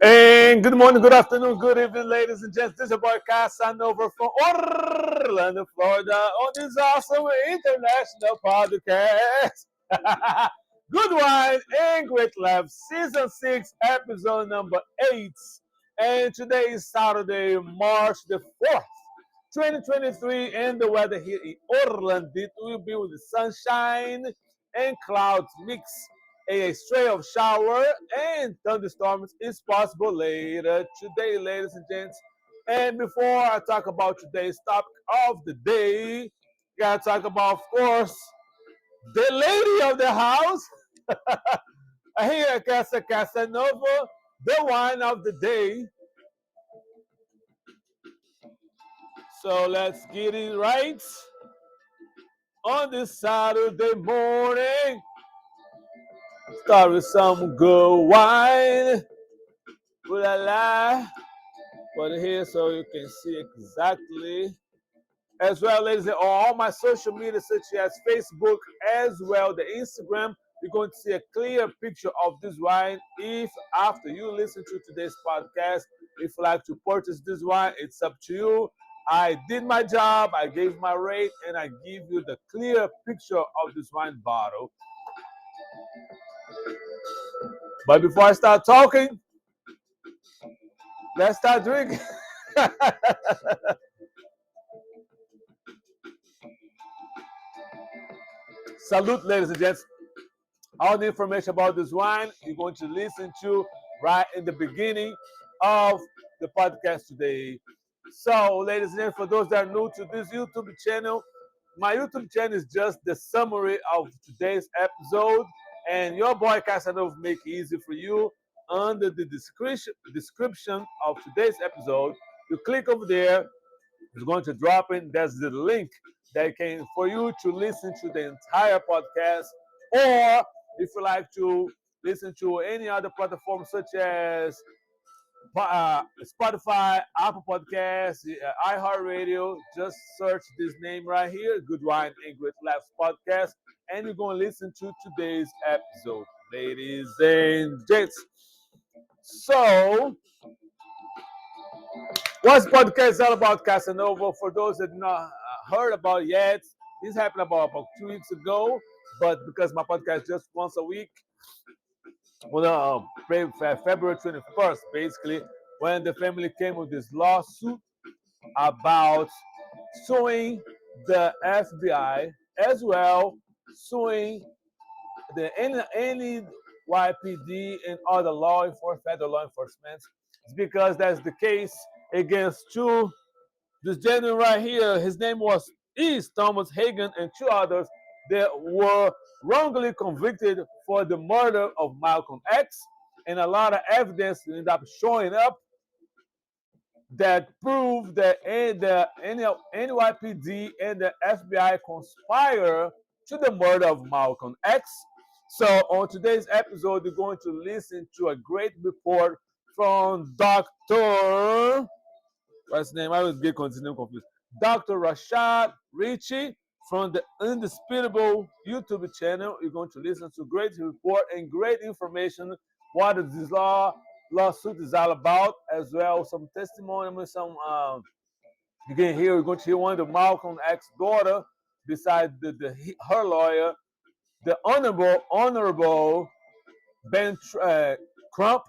And good morning, good afternoon, good evening, ladies and gents. This is your boy Casanova from Orlando, Florida, on this awesome international podcast. Good Wine and Great Love, Season 6, Episode number 8. And today is Saturday, March the 4th, 2023, and the weather here in Orlando it will be with the sunshine and clouds mix. A stray of shower and thunderstorms is possible later today, ladies and gents. And before I talk about today's topic of the day, gotta talk about, of course, the lady of the house. Here, Casanova, the wine of the day. So let's get it right on this Saturday morning. Start with some good wine. Ooh la la. Put it here so you can see exactly. As well as on all my social media, such as Facebook, as well the Instagram, you're going to see a clear picture of this wine. If after you listen to today's podcast, if you like to purchase this wine, it's up to you. I did my job, I gave my rate, and I give you the clear picture of this wine bottle. But before I start talking, let's start drinking. Salute, ladies and gents. All the information about this wine you're going to listen to right in the beginning of the podcast today. So, ladies and gentlemen, for those that are new to this YouTube channel, my YouTube channel is just the summary of today's episode, and your boy Casanova make it easy for you. Under the description of today's episode, you click over there. It's going to drop in. There's the link that can for you to listen to the entire podcast, or if you like to listen to any other platform such as Spotify, Apple Podcasts, iHeartRadio, just search this name right here, Good Wine and Great Laughs Podcast, and you're going to listen to today's episode, ladies and gents. So, what's podcast all about, Casanova? For those that not heard about yet, this happened about 2 weeks ago, but because my podcast just once a week, well, February 21st, basically, when the family came with this lawsuit about suing the FBI, as well suing the NYPD and other federal law enforcement. It's because that's the case against this gentleman right here. His name is Thomas Hagen, and two others that were wrongly convicted for the murder of Malcolm X, and a lot of evidence ended up showing up that proved that the NYPD and the FBI conspire to the murder of Malcolm X. So on today's episode, you're going to listen to a great report from Dr. What's his name? I always get confused. Dr. Rashad Ritchie from the Indisputable YouTube channel. You're going to listen to great report and great information what this lawsuit is all about, as well some testimony, some you're going to hear one of the Malcolm X daughter, besides her lawyer, the honorable Ben Crump,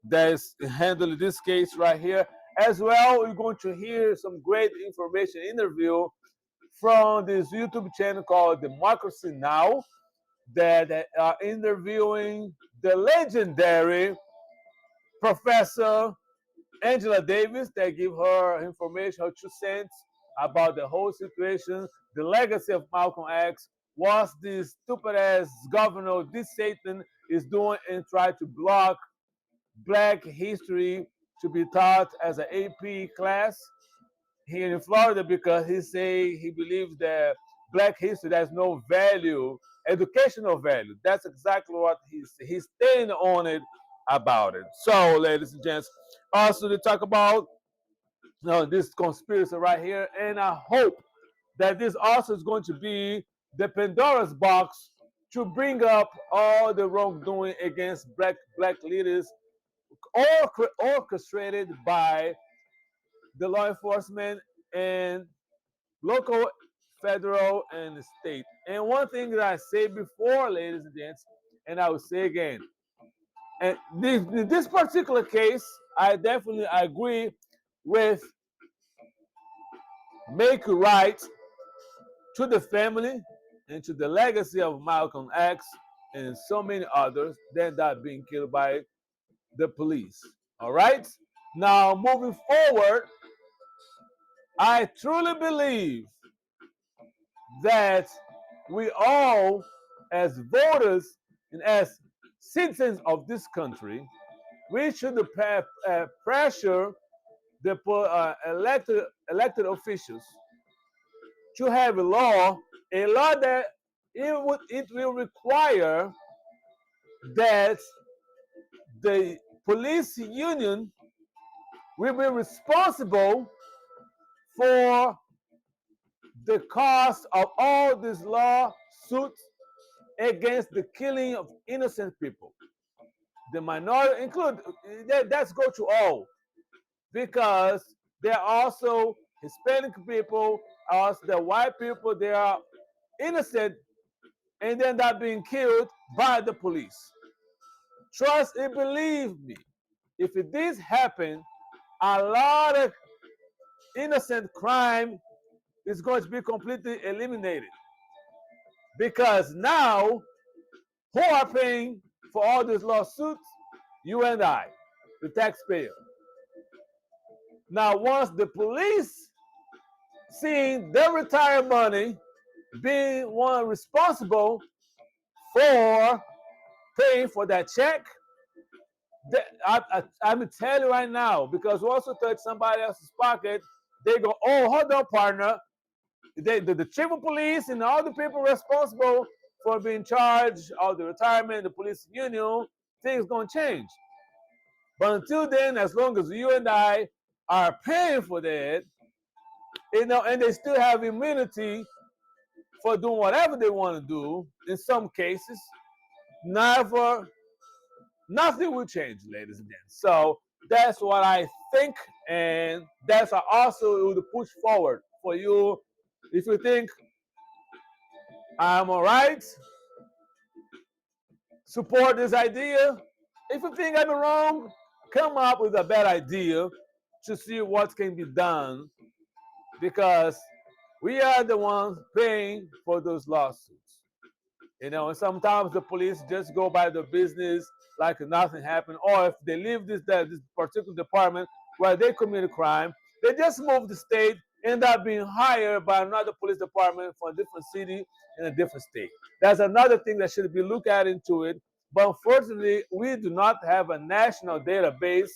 that is handling this case right here. As well, you're going to hear some great information interview from this YouTube channel called Democracy Now! That are interviewing the legendary Professor Angela Davis. They give her information, her 2 cents about the whole situation, the legacy of Malcolm X, what this stupid ass governor, this Satan, is doing and try to block Black history to be taught as an AP class here in Florida, because he believes that Black history has no value, educational value. That's exactly what he's staying on it about it. So, ladies and gents, also to talk about this conspiracy right here, and I hope that this also is going to be the Pandora's box to bring up all the wrongdoing against black leaders orchestrated by the law enforcement and local, federal, and state. And one thing that I said before, ladies and gents, and I will say again, and in this particular case, I definitely agree with make right to the family and to the legacy of Malcolm X and so many others than that being killed by the police. All right? Now, moving forward, I truly believe that we all, as voters and as citizens of this country, we should pressure the elected officials to have a law that it will require that the police union will be responsible for the cost of all these lawsuits against the killing of innocent people. The minority include that's go to all because there are also Hispanic people, also the white people. They are innocent and then that being killed by the police. Trust and believe me, if it did happen, a lot of innocent crime is going to be completely eliminated because now who are paying for all these lawsuits? You and I, the taxpayer. Now, once the police seeing their retired money being one responsible for paying for that check, I'm telling you right now, because we also touch somebody else's pocket, they go, oh, hold on, partner. The chief of police and all the people responsible for being charged of the retirement, the police union, things gonna change. But until then, as long as you and I are paying for that, and they still have immunity for doing whatever they want to do, in some cases, never, nothing will change, ladies and gentlemen. So that's what I think, and that's also the push forward for you. If you think I'm all right, support this idea. If you think I'm wrong, come up with a bad idea to see what can be done because we are the ones paying for those lawsuits. And sometimes the police just go by the business like nothing happened, or if they leave this particular department where they commit a crime, they just move the state, end up being hired by another police department for a different city in a different state. That's another thing that should be looked at into it. But unfortunately, we do not have a national database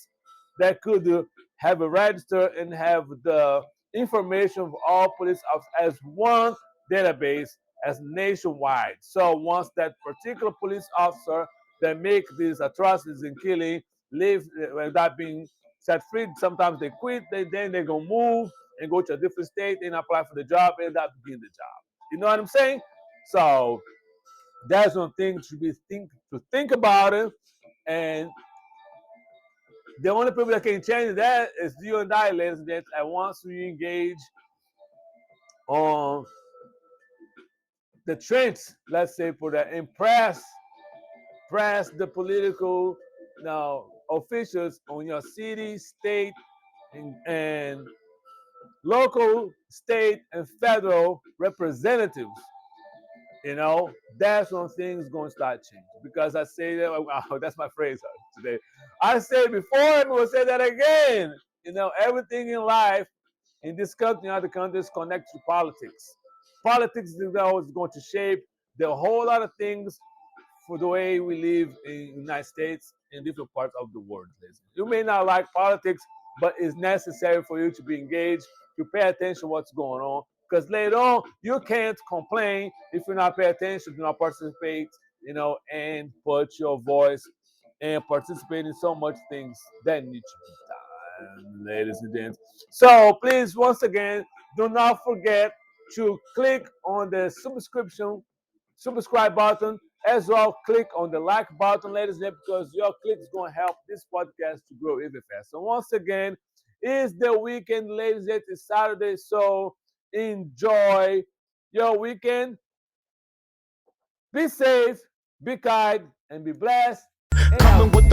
that could have a register and have the information of all police officers as one database as nationwide. So once that particular police officer that make these atrocities and killing leave without being set free, sometimes they quit, then they're gonna move and go to a different state and apply for the job and that begin the job. You know what I'm saying? So that's one thing to think about it. And the only people that can change that is you and I, ladies and gentlemen. And once we engage on the trends, let's say, for the press the political officials on your city, state, and local, state, and federal representatives. That's when things going to start changing. Because I say that, oh, that's my phrase today. I said before, and we'll say that again. Everything in life in this country and other countries connected to politics. Politics is always going to shape the whole lot of things for the way we live in the United States and different parts of the world. You may not like politics, but it's necessary for you to be engaged, to pay attention to what's going on. Because later on, you can't complain if you're not paying attention, do not participate, and put your voice and participate in so much things that need to be done, ladies and gents. So please, once again, do not forget to click on the subscribe button As well, click on the like button, ladies and gentlemen, because your click is going to help this podcast to grow even faster. So once again, it's the weekend, ladies and gentlemen. It's Saturday, so enjoy your weekend. Be safe, be kind, and be blessed. And out.